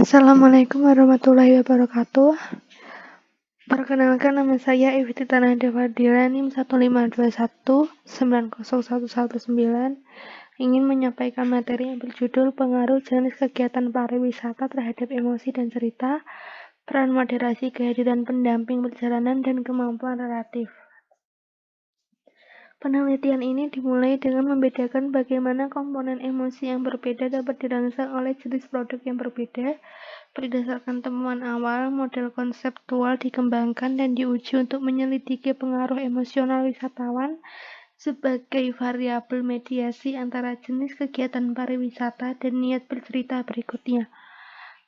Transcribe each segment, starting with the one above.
Assalamualaikum warahmatullahi wabarakatuh. Perkenalkan, nama saya Evita Tanada Fadila, NIM 152190119, ingin menyampaikan materi yang berjudul pengaruh jenis kegiatan pariwisata terhadap emosi dan cerita, peran moderasi, kehadiran pendamping perjalanan, dan kemampuan relatif. Penelitian ini dimulai dengan membedakan bagaimana komponen emosi yang berbeda dapat dirangsang oleh jenis produk yang berbeda. Berdasarkan temuan awal, model konseptual dikembangkan dan diuji untuk menyelidiki pengaruh emosional wisatawan sebagai variabel mediasi antara jenis kegiatan pariwisata dan niat bercerita berikutnya.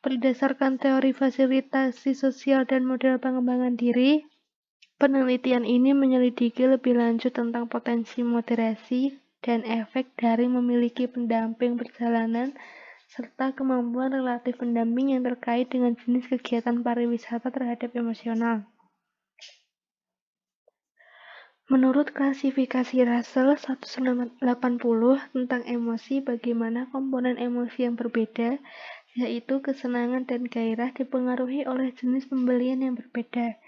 Berdasarkan teori fasilitasi sosial dan model pengembangan diri, penelitian ini menyelidiki lebih lanjut tentang potensi moderasi dan efek dari memiliki pendamping perjalanan serta kemampuan relatif pendamping yang terkait dengan jenis kegiatan pariwisata terhadap emosional. Menurut klasifikasi Russell 180 tentang emosi, bagaimana komponen emosi yang berbeda, yaitu kesenangan dan gairah, dipengaruhi oleh jenis pembelian yang berbeda,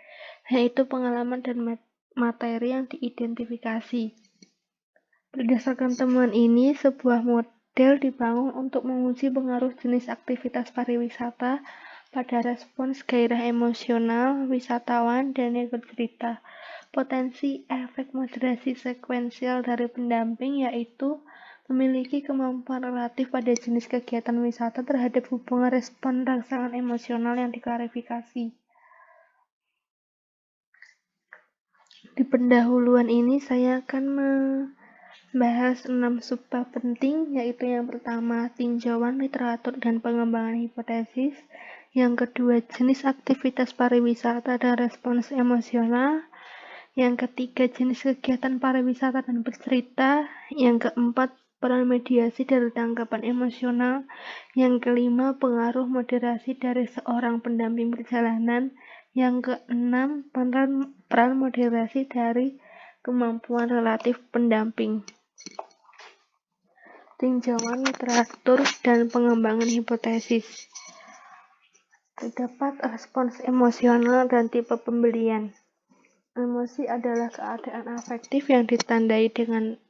yaitu pengalaman dan materi yang diidentifikasi. Berdasarkan temuan ini, sebuah model dibangun untuk menguji pengaruh jenis aktivitas pariwisata pada respons gairah emosional wisatawan dan yang bercerita. Potensi efek moderasi sekuensial dari pendamping yaitu memiliki kemampuan relatif pada jenis kegiatan wisata terhadap hubungan respon rangsangan emosional yang diklarifikasi. Di pendahuluan ini saya akan membahas 6 subbab penting, yaitu yang pertama, tinjauan literatur dan pengembangan hipotesis. Yang kedua, jenis aktivitas pariwisata dan respons emosional. Yang ketiga, jenis kegiatan pariwisata dan bercerita. Yang keempat, peran mediasi dari tanggapan emosional. Yang kelima, pengaruh moderasi dari seorang pendamping perjalanan. Yang keenam, peran moderasi dari kemampuan relatif pendamping. Tinjauan literatur dan pengembangan hipotesis. Terdapat respons emosional dan tipe pembelian. Emosi adalah keadaan afektif yang ditandai dengan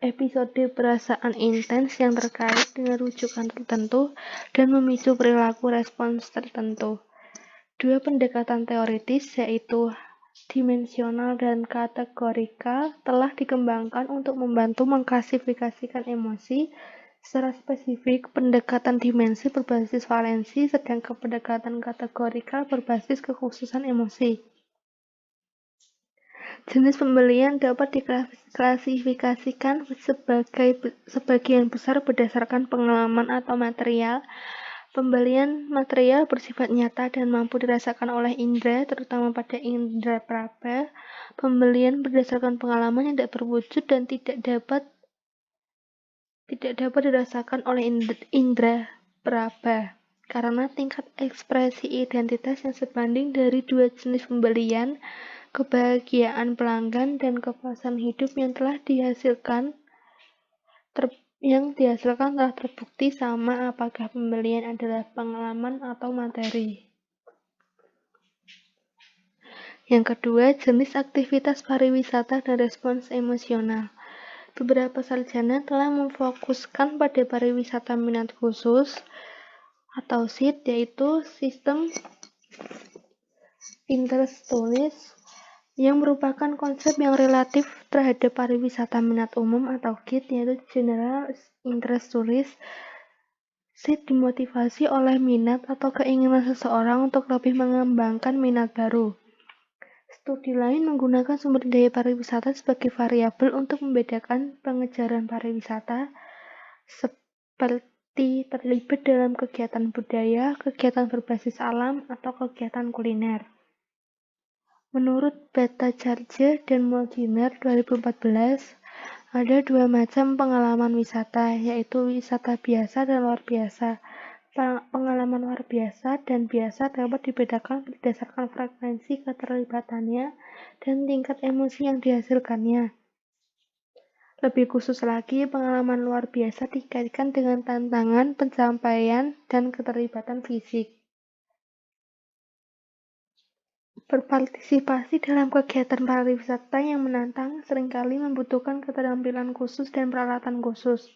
episode perasaan intens yang terkait dengan rujukan tertentu dan memicu perilaku respons tertentu. Dua pendekatan teoritis, yaitu dimensional dan kategorikal, telah dikembangkan untuk membantu mengklasifikasikan emosi. Secara spesifik, pendekatan dimensi berbasis valensi, sedangkan pendekatan kategorikal berbasis kekhususan emosi. Jenis pembelian dapat diklasifikasikan sebagian besar berdasarkan pengalaman atau material. Pembelian material bersifat nyata dan mampu dirasakan oleh indera, terutama pada indera praba. Pembelian berdasarkan pengalaman yang tidak berwujud dan tidak dapat dirasakan oleh indera praba, karena tingkat ekspresi identitas yang sebanding dari dua jenis pembelian, kebahagiaan pelanggan dan kepuasan hidup yang dihasilkan telah terbukti sama apakah pembelian adalah pengalaman atau materi. Yang kedua, jenis aktivitas pariwisata dan respons emosional. Beberapa sarjana telah memfokuskan pada pariwisata minat khusus atau SIT, yaitu sistem interest tourist, yang merupakan konsep yang relatif terhadap pariwisata minat umum atau GIT, yaitu General Interest Tourist. SIT dimotivasi oleh minat atau keinginan seseorang untuk lebih mengembangkan minat baru. Studi lain menggunakan sumber daya pariwisata sebagai variabel untuk membedakan pengejaran pariwisata, seperti terlibat dalam kegiatan budaya, kegiatan berbasis alam, atau kegiatan kuliner. Menurut Bhattacharya dan Molchiner 2014, ada dua macam pengalaman wisata, yaitu wisata biasa dan luar biasa. Pengalaman luar biasa dan biasa dapat dibedakan berdasarkan frekuensi keterlibatannya dan tingkat emosi yang dihasilkannya. Lebih khusus lagi, pengalaman luar biasa dikaitkan dengan tantangan, pencapaian, dan keterlibatan fisik. Berpartisipasi dalam kegiatan pariwisata yang menantang seringkali membutuhkan keterampilan khusus dan peralatan khusus.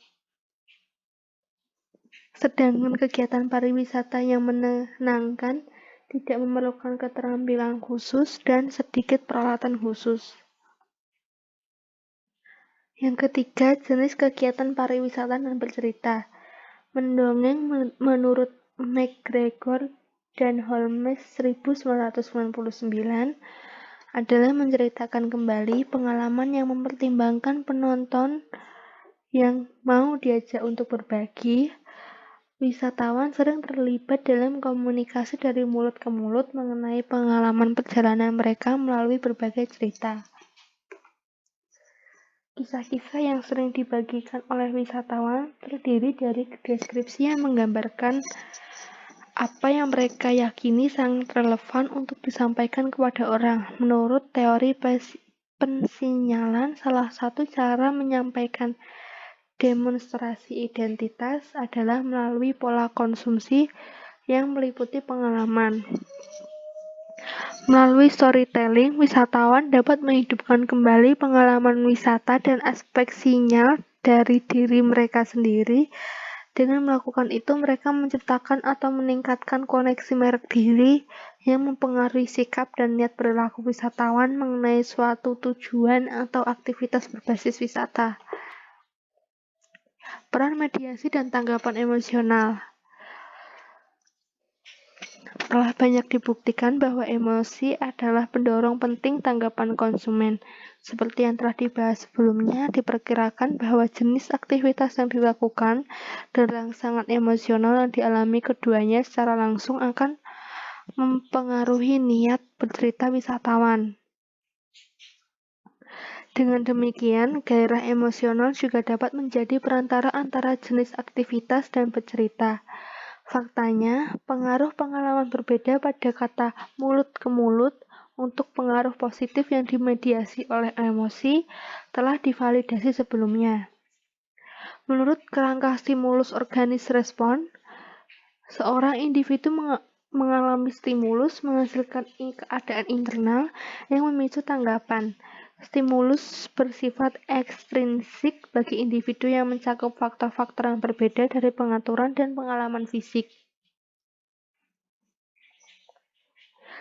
Sedangkan kegiatan pariwisata yang menenangkan tidak memerlukan keterampilan khusus dan sedikit peralatan khusus. Yang ketiga, jenis kegiatan pariwisata dan bercerita. Mendongeng menurut McGregor dan Holmes 1999 adalah menceritakan kembali pengalaman yang mempertimbangkan penonton yang mau diajak untuk berbagi. Wisatawan sering terlibat dalam komunikasi dari mulut ke mulut mengenai pengalaman perjalanan mereka melalui berbagai cerita. Kisah-kisah yang sering dibagikan oleh wisatawan terdiri dari deskripsi yang menggambarkan apa yang mereka yakini sangat relevan untuk disampaikan kepada orang. Menurut teori pensinyalan, salah satu cara menyampaikan demonstrasi identitas adalah melalui pola konsumsi yang meliputi pengalaman. Melalui storytelling, wisatawan dapat menghidupkan kembali pengalaman wisata dan aspek sinyal dari diri mereka sendiri. Dengan melakukan itu, mereka menciptakan atau meningkatkan koneksi merek diri yang mempengaruhi sikap dan niat perilaku wisatawan mengenai suatu tujuan atau aktivitas berbasis wisata. Peran mediasi dan tanggapan emosional. Telah banyak dibuktikan bahwa emosi adalah pendorong penting tanggapan konsumen. Seperti yang telah dibahas sebelumnya, diperkirakan bahwa jenis aktivitas yang dilakukan dan rangsangan emosional yang dialami keduanya secara langsung akan mempengaruhi niat bercerita wisatawan. Dengan demikian, gairah emosional juga dapat menjadi perantara antara jenis aktivitas dan bercerita. Faktanya, pengaruh pengalaman berbeda pada kata mulut ke mulut untuk pengaruh positif yang dimediasi oleh emosi telah divalidasi sebelumnya. Menurut kerangka stimulus organis respon, seorang individu mengalami stimulus menghasilkan keadaan internal yang memicu tanggapan. Stimulus bersifat ekstrinsik bagi individu yang mencakup faktor-faktor yang berbeda dari pengaturan dan pengalaman fisik.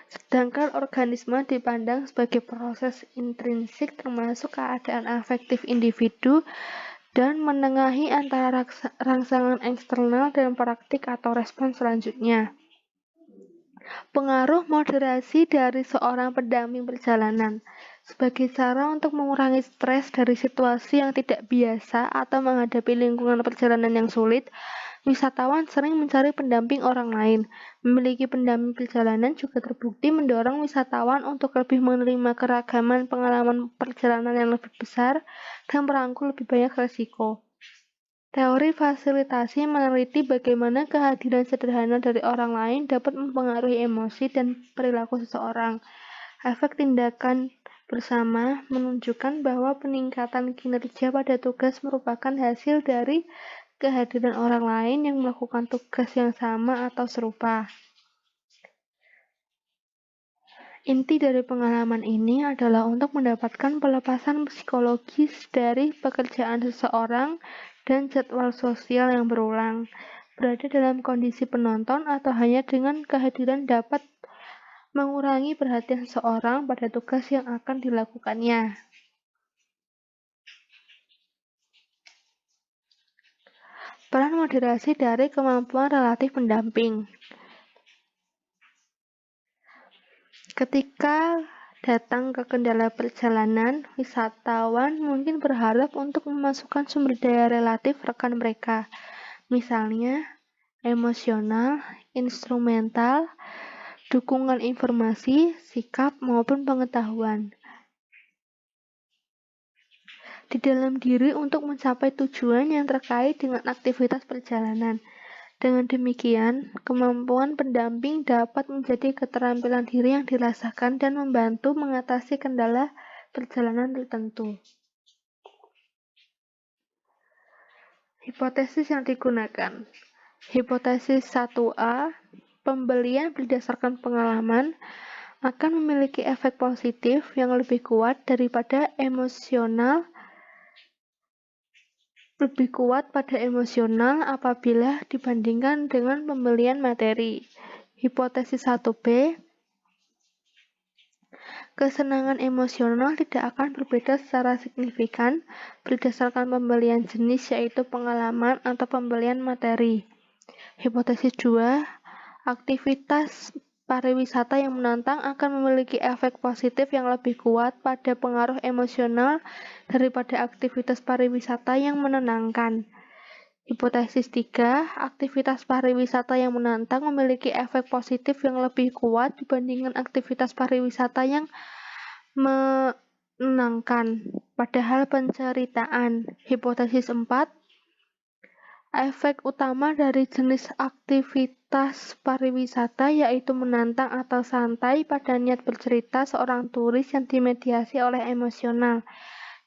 Sedangkan organisme dipandang sebagai proses intrinsik termasuk keadaan afektif individu dan menengahi antara rangsangan eksternal dan praktik atau respon selanjutnya. Pengaruh moderasi dari seorang pendamping perjalanan. Sebagai cara untuk mengurangi stres dari situasi yang tidak biasa atau menghadapi lingkungan perjalanan yang sulit, wisatawan sering mencari pendamping orang lain. Memiliki pendamping perjalanan juga terbukti mendorong wisatawan untuk lebih menerima keragaman pengalaman perjalanan yang lebih besar dan merangkul lebih banyak resiko. Teori fasilitasi meneliti bagaimana kehadiran sederhana dari orang lain dapat mempengaruhi emosi dan perilaku seseorang. Efek tindakan bersama menunjukkan bahwa peningkatan kinerja pada tugas merupakan hasil dari kehadiran orang lain yang melakukan tugas yang sama atau serupa. Inti dari pengalaman ini adalah untuk mendapatkan pelepasan psikologis dari pekerjaan seseorang dan jadwal sosial yang berulang. Berada dalam kondisi penonton atau hanya dengan kehadiran dapat mengurangi perhatian seseorang pada tugas yang akan dilakukannya. Peran moderasi dari kemampuan relatif pendamping. Ketika datang ke kendala perjalanan, wisatawan mungkin berharap untuk memasukkan sumber daya relatif rekan mereka, misalnya emosional, instrumental, dukungan informasi, sikap, maupun pengetahuan di dalam diri untuk mencapai tujuan yang terkait dengan aktivitas perjalanan. Dengan demikian, kemampuan pendamping dapat menjadi keterampilan diri yang dirasakan dan membantu mengatasi kendala perjalanan tertentu. Hipotesis yang digunakan. Hipotesis 1A, pembelian berdasarkan pengalaman akan memiliki efek positif yang lebih kuat pada emosional apabila dibandingkan dengan pembelian materi. Hipotesis 1B, kesenangan emosional tidak akan berbeda secara signifikan berdasarkan pembelian jenis, yaitu pengalaman atau pembelian materi. Hipotesis 2, aktivitas pariwisata yang menantang akan memiliki efek positif yang lebih kuat pada pengaruh emosional daripada aktivitas pariwisata yang menenangkan. Hipotesis 3, aktivitas pariwisata yang menantang memiliki efek positif yang lebih kuat dibandingkan aktivitas pariwisata yang menenangkan. Padahal penceritaan. Hipotesis 4, efek utama dari jenis aktivitas pariwisata yaitu menantang atau santai pada niat bercerita seorang turis yang dimediasi oleh emosional.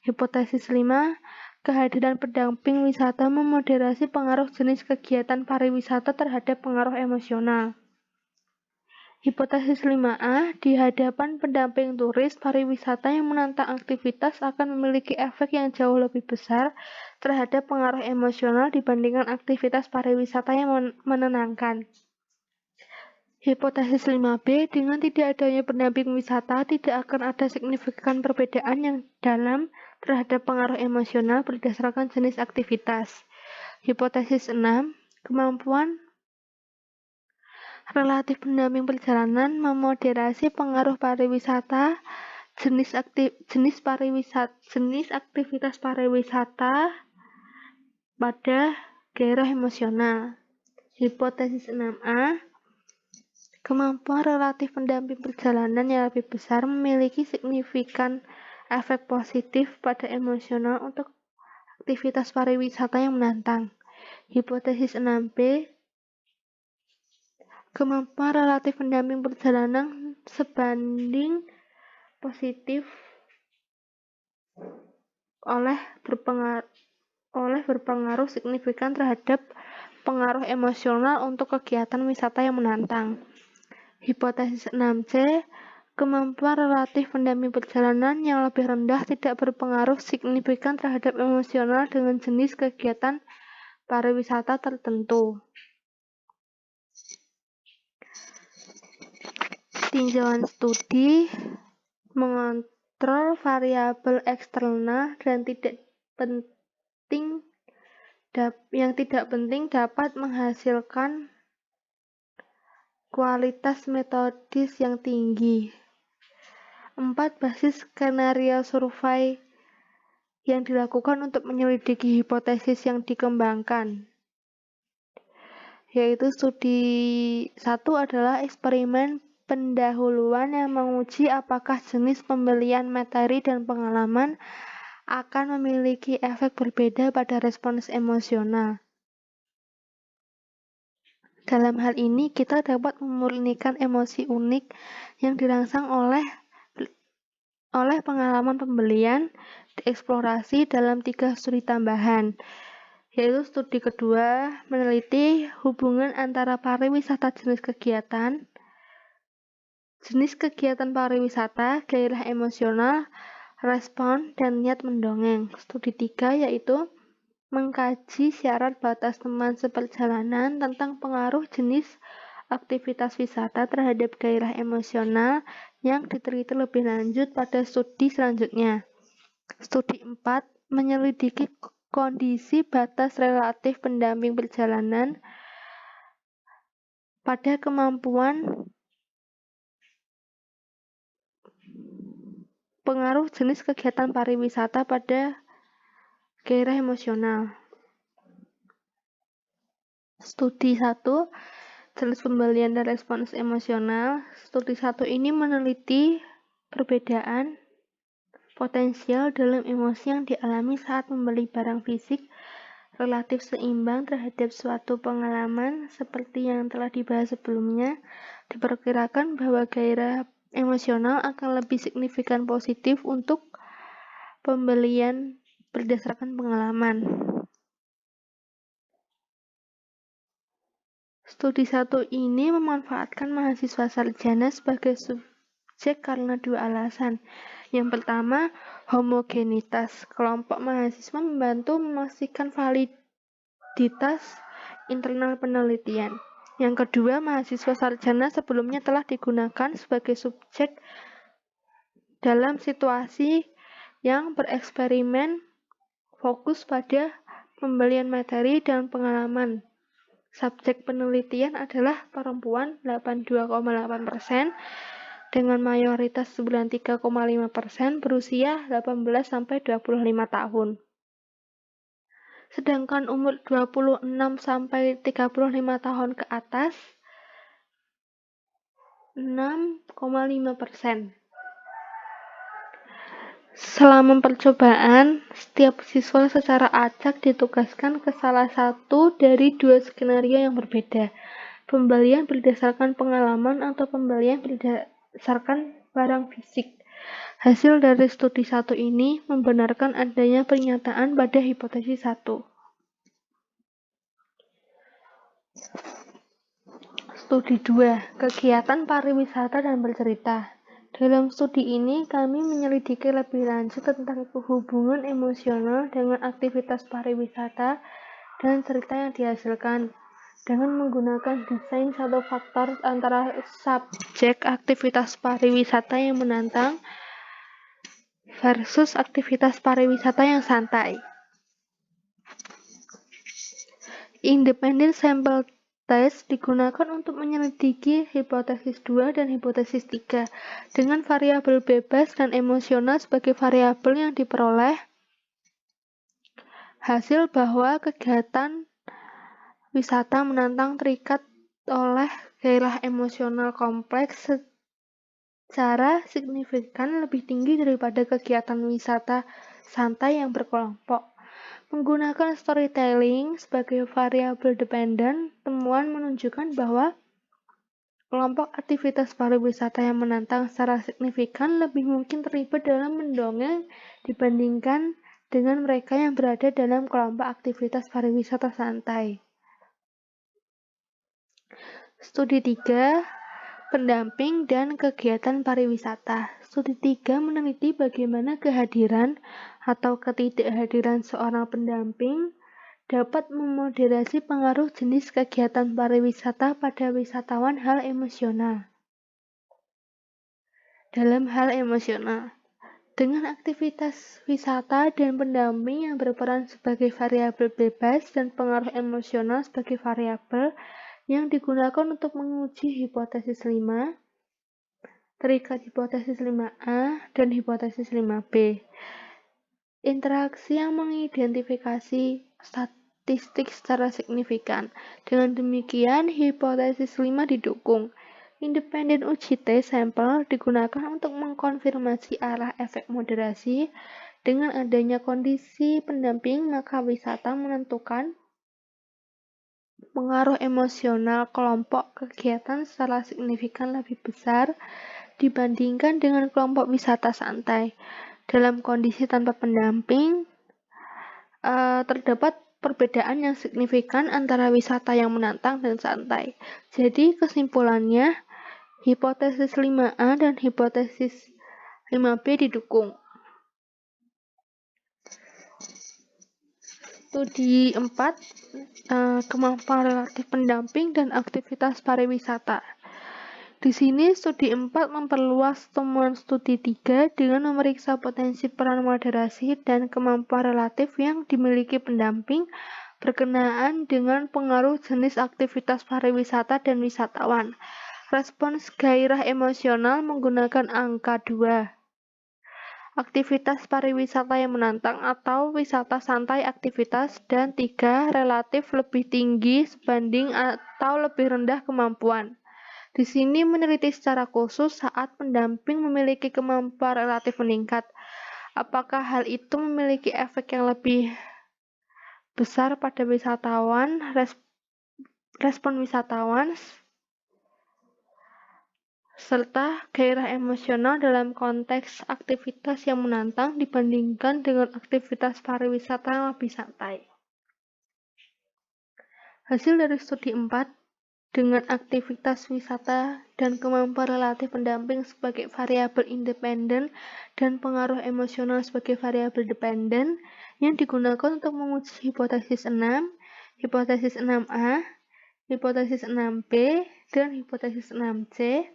Hipotesis 5, kehadiran pendamping wisata memoderasi pengaruh jenis kegiatan pariwisata terhadap pengaruh emosional. Hipotesis 5A, di hadapan pendamping turis, pariwisata yang menantang aktivitas akan memiliki efek yang jauh lebih besar terhadap pengaruh emosional dibandingkan aktivitas pariwisata yang menenangkan. Hipotesis 5B, dengan tidak adanya pendamping wisata, tidak akan ada signifikan perbedaan yang dalam terhadap pengaruh emosional berdasarkan jenis aktivitas. Hipotesis 6, kemampuan relatif pendamping perjalanan memoderasi pengaruh pariwisata, jenis aktivitas pariwisata pada gairah emosional. Hipotesis 6A, kemampuan relatif pendamping perjalanan yang lebih besar memiliki signifikan efek positif pada emosional untuk aktivitas pariwisata yang menantang. Hipotesis 6B, kemampuan relatif pendamping perjalanan sebanding positif oleh berpengaruh signifikan terhadap pengaruh emosional untuk kegiatan wisata yang menantang. Hipotesis 6C, kemampuan relatif pendamping perjalanan yang lebih rendah tidak berpengaruh signifikan terhadap emosional dengan jenis kegiatan pariwisata tertentu. Tinjauan studi mengontrol variabel eksternal dan yang tidak penting dapat menghasilkan kualitas metodis yang tinggi. 4 basis skenario survei yang dilakukan untuk menyelidiki hipotesis yang dikembangkan, yaitu studi 1 adalah eksperimen pendahuluan yang menguji apakah jenis pembelian materi dan pengalaman akan memiliki efek berbeda pada respons emosional. Dalam hal ini, kita dapat memurnikan emosi unik yang dirangsang oleh pengalaman pembelian dieksplorasi dalam 3 studi tambahan, yaitu studi kedua meneliti hubungan antara pariwisata jenis kegiatan pariwisata, gairah emosional, respon, dan niat mendongeng. Studi 3 yaitu mengkaji syarat batas teman seperjalanan tentang pengaruh jenis aktivitas wisata terhadap gairah emosional yang diteliti lebih lanjut pada studi selanjutnya. Studi 4 menyelidiki kondisi batas relatif pendamping perjalanan pada kemampuan pengaruh jenis kegiatan pariwisata pada gairah emosional. Studi 1, jenis pembelian dan respons emosional. Studi 1 ini meneliti perbedaan potensial dalam emosi yang dialami saat membeli barang fisik relatif seimbang terhadap suatu pengalaman. Seperti yang telah dibahas sebelumnya, diperkirakan bahwa gairah emosional akan lebih signifikan positif untuk pembelian berdasarkan pengalaman. Studi 1 ini memanfaatkan mahasiswa sarjana sebagai subjek karena dua alasan. Yang pertama, homogenitas. Kelompok mahasiswa membantu memastikan validitas internal penelitian. Yang kedua, mahasiswa sarjana sebelumnya telah digunakan sebagai subjek dalam situasi yang bereksperimen fokus pada pembelian materi dan pengalaman. Subjek penelitian adalah perempuan 82,8% dengan mayoritas 93,5% berusia 18-25 tahun. Sedangkan umur 26-35 tahun ke atas 6,5%. Selama percobaan, setiap siswa secara acak ditugaskan ke salah satu dari dua skenario yang berbeda. Pembelian berdasarkan pengalaman atau pembelian berdasarkan barang fisik. Hasil dari studi 1 ini membenarkan adanya pernyataan pada hipotesis 1. Studi 2. Kegiatan pariwisata dan bercerita. Dalam studi ini, kami menyelidiki lebih lanjut tentang hubungan emosional dengan aktivitas pariwisata dan cerita yang dihasilkan dengan menggunakan desain satu faktor antara subjek aktivitas pariwisata yang menantang versus aktivitas pariwisata yang santai. Independent sample test digunakan untuk menyelidiki hipotesis 2 dan hipotesis 3 dengan variabel bebas dan emosional sebagai variabel yang diperoleh hasil bahwa kegiatan wisata menantang terikat oleh gairah emosional kompleks secara signifikan lebih tinggi daripada kegiatan wisata santai yang berkelompok. Menggunakan storytelling sebagai variabel dependen, temuan menunjukkan bahwa kelompok aktivitas pariwisata yang menantang secara signifikan lebih mungkin terlibat dalam mendongeng dibandingkan dengan mereka yang berada dalam kelompok aktivitas pariwisata santai. Studi 3, pendamping dan kegiatan pariwisata. Studi 3 meneliti bagaimana kehadiran atau ketidakhadiran seorang pendamping dapat memoderasi pengaruh jenis kegiatan pariwisata pada wisatawan hal emosional. Dalam hal emosional, dengan aktivitas wisata dan pendamping yang berperan sebagai variabel bebas dan pengaruh emosional sebagai variabel yang digunakan untuk menguji hipotesis 5, terikat hipotesis 5A dan hipotesis 5B. Interaksi yang mengidentifikasi statistik secara signifikan. Dengan demikian, hipotesis 5 didukung. Independent uji tes sampel digunakan untuk mengkonfirmasi arah efek moderasi. Dengan adanya kondisi pendamping, maka wisata menentukan pengaruh emosional kelompok kegiatan secara signifikan lebih besar dibandingkan dengan kelompok wisata santai. Dalam kondisi tanpa pendamping, terdapat perbedaan yang signifikan antara wisata yang menantang dan santai. Jadi kesimpulannya, hipotesis 5A dan hipotesis 5B didukung. Studi 4, kemampuan relatif pendamping dan aktivitas pariwisata. Di sini studi 4 memperluas temuan studi 3 dengan memeriksa potensi peran moderasi dan kemampuan relatif yang dimiliki pendamping berkenaan dengan pengaruh jenis aktivitas pariwisata dan wisatawan. Respons gairah emosional menggunakan angka 2. Aktivitas pariwisata yang menantang atau wisata santai aktivitas, dan 3. Relatif lebih tinggi sebanding atau lebih rendah kemampuan. Di sini meneliti secara khusus saat pendamping memiliki kemampuan relatif meningkat. Apakah hal itu memiliki efek yang lebih besar pada wisatawan, respon wisatawan, serta gairah emosional dalam konteks aktivitas yang menantang dibandingkan dengan aktivitas pariwisata yang lebih santai. Hasil dari studi 4, dengan aktivitas wisata dan kemampuan relatif pendamping sebagai variabel independen dan pengaruh emosional sebagai variabel dependen yang digunakan untuk menguji hipotesis 6, hipotesis 6A, hipotesis 6B, dan hipotesis 6C.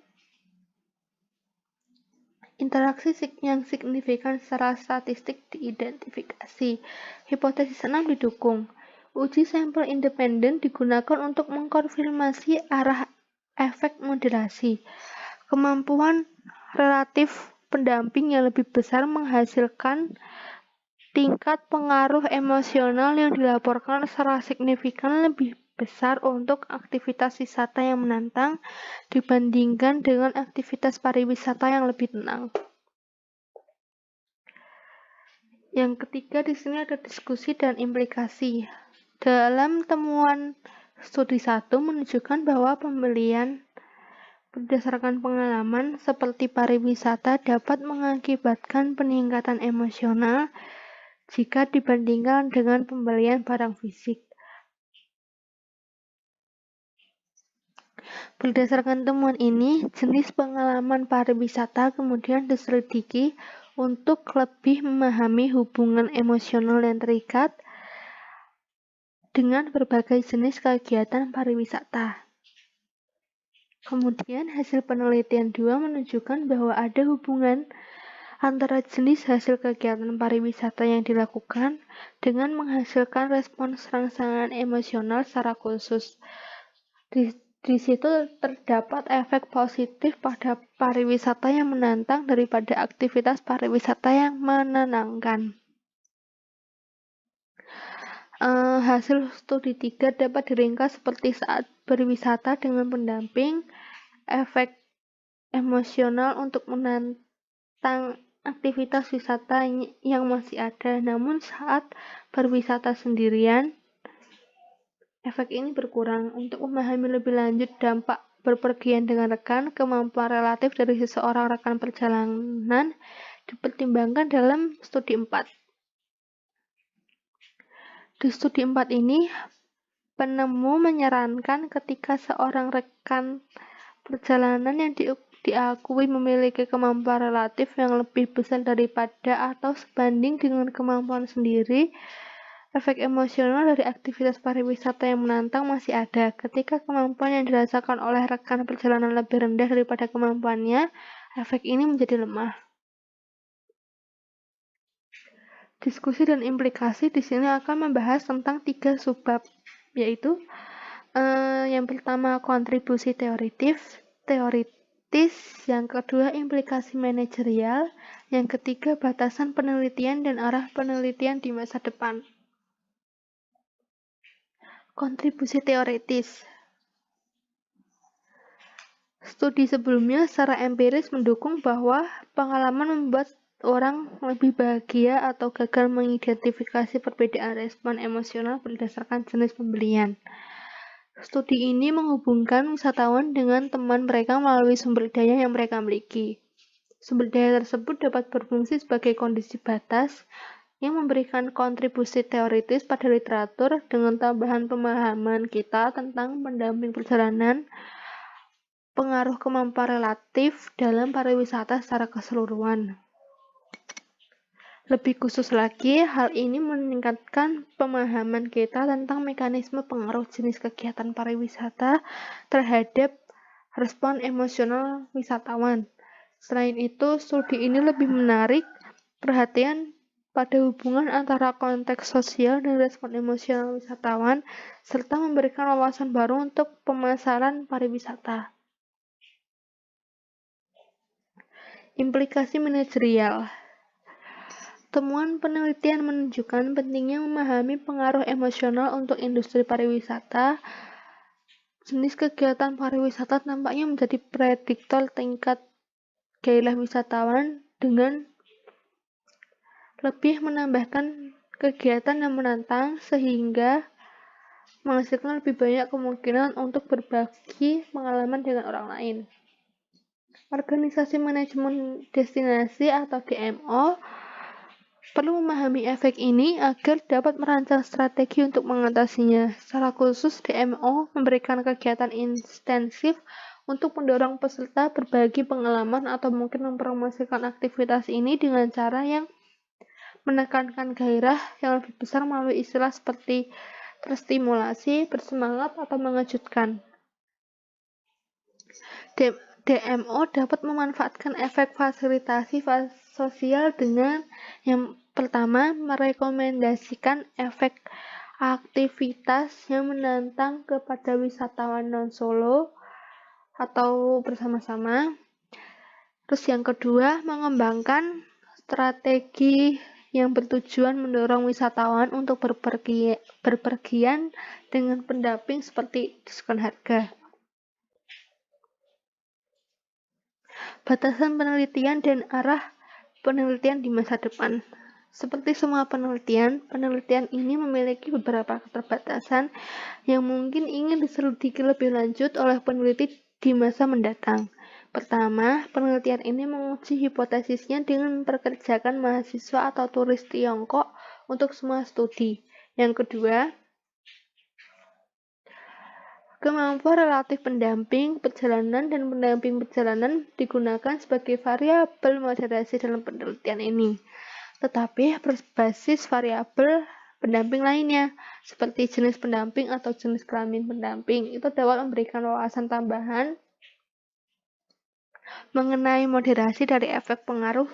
Interaksi yang signifikan secara statistik diidentifikasi. Hipotesis 6 didukung. Uji sampel independen digunakan untuk mengkonfirmasi arah efek moderasi. Kemampuan relatif pendamping yang lebih besar menghasilkan tingkat pengaruh emosional yang dilaporkan secara signifikan lebih besar untuk aktivitas wisata yang menantang dibandingkan dengan aktivitas pariwisata yang lebih tenang. Yang ketiga di sini ada diskusi dan implikasi. Dalam temuan studi 1 menunjukkan bahwa pembelian berdasarkan pengalaman seperti pariwisata dapat mengakibatkan peningkatan emosional jika dibandingkan dengan pembelian barang fisik. Berdasarkan temuan ini, jenis pengalaman pariwisata kemudian diselidiki untuk lebih memahami hubungan emosional yang terikat dengan berbagai jenis kegiatan pariwisata. Kemudian hasil penelitian 2 menunjukkan bahwa ada hubungan antara jenis hasil kegiatan pariwisata yang dilakukan dengan menghasilkan respons rangsangan emosional secara khusus. Di situ terdapat efek positif pada pariwisata yang menantang daripada aktivitas pariwisata yang menenangkan. Hasil studi 3 dapat diringkas seperti saat berwisata dengan pendamping, efek emosional untuk menantang aktivitas wisata yang masih ada, namun saat berwisata sendirian, efek ini berkurang. Untuk memahami lebih lanjut dampak berpergian dengan rekan, kemampuan relatif dari seseorang rekan perjalanan dipertimbangkan dalam studi 4. Di studi 4 ini, penemu menyarankan ketika seorang rekan perjalanan yang diakui memiliki kemampuan relatif yang lebih besar daripada atau sebanding dengan kemampuan sendiri, efek emosional dari aktivitas pariwisata yang menantang masih ada. Ketika kemampuan yang dirasakan oleh rekan perjalanan lebih rendah daripada kemampuannya, efek ini menjadi lemah. Diskusi dan implikasi di sini akan membahas tentang 3 subbab, yaitu yang pertama kontribusi teoritis, yang kedua implikasi manajerial, yang ketiga batasan penelitian dan arah penelitian di masa depan. Kontribusi teoritis. Studi sebelumnya secara empiris mendukung bahwa pengalaman membuat orang lebih bahagia atau gagal mengidentifikasi perbedaan respon emosional berdasarkan jenis pembelian. Studi ini menghubungkan wisatawan dengan teman mereka melalui sumber daya yang mereka miliki. Sumber daya tersebut dapat berfungsi sebagai kondisi batas yang memberikan kontribusi teoritis pada literatur dengan tambahan pemahaman kita tentang pendamping perjalanan, pengaruh kemampuan relatif dalam pariwisata secara keseluruhan. Lebih khusus lagi, hal ini meningkatkan pemahaman kita tentang mekanisme pengaruh jenis kegiatan pariwisata terhadap respon emosional wisatawan. Selain itu, studi ini lebih menarik perhatian pada hubungan antara konteks sosial dan respon emosional wisatawan, serta memberikan wawasan baru untuk pemasaran pariwisata. Implikasi manajerial. Temuan penelitian menunjukkan pentingnya memahami pengaruh emosional untuk industri pariwisata. Jenis kegiatan pariwisata tampaknya menjadi prediktor tingkat gairah wisatawan dengan lebih menambahkan kegiatan yang menantang sehingga menghasilkan lebih banyak kemungkinan untuk berbagi pengalaman dengan orang lain. Organisasi Manajemen Destinasi atau DMO Perlu memahami efek ini agar dapat merancang strategi untuk mengatasinya. Secara khusus, DMO memberikan kegiatan intensif untuk mendorong peserta berbagi pengalaman atau mungkin mempromosikan aktivitas ini dengan cara yang menekankan gairah yang lebih besar melalui istilah seperti terstimulasi, bersemangat, atau mengejutkan. DMO dapat memanfaatkan efek fasilitasi sosial dengan yang pertama, merekomendasikan efek aktivitas yang menantang kepada wisatawan non-solo atau bersama-sama. Terus yang kedua, mengembangkan strategi yang bertujuan mendorong wisatawan untuk berpergian dengan pendamping seperti diskon harga. Batasan penelitian dan arah penelitian di masa depan. Seperti semua penelitian ini memiliki beberapa keterbatasan yang mungkin ingin diselidiki lebih lanjut oleh peneliti di masa mendatang. Pertama, penelitian ini menguji hipotesisnya dengan mempekerjakan mahasiswa atau turis Tiongkok untuk semua studi. Yang kedua, kemampuan relatif pendamping perjalanan dan pendamping perjalanan digunakan sebagai variabel moderasi dalam penelitian ini, tetapi berbasis variabel pendamping lainnya, seperti jenis pendamping atau jenis kelamin pendamping. Itu dapat memberikan wawasan tambahan mengenai moderasi dari efek pengaruh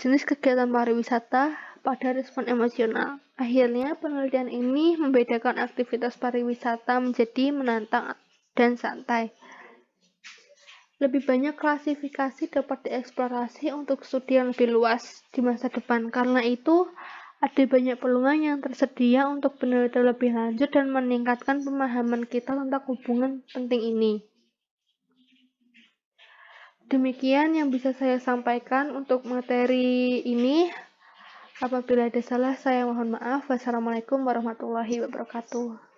jenis kegiatan pariwisata pada respon emosional. Akhirnya, penelitian ini membedakan aktivitas pariwisata menjadi menantang dan santai. Lebih banyak klasifikasi dapat dieksplorasi untuk studi yang lebih luas di masa depan. Karena itu, ada banyak peluang yang tersedia untuk penelitian lebih lanjut dan meningkatkan pemahaman kita tentang hubungan penting ini. Demikian yang bisa saya sampaikan untuk materi ini. Apabila ada salah, saya mohon maaf. Wassalamualaikum warahmatullahi wabarakatuh.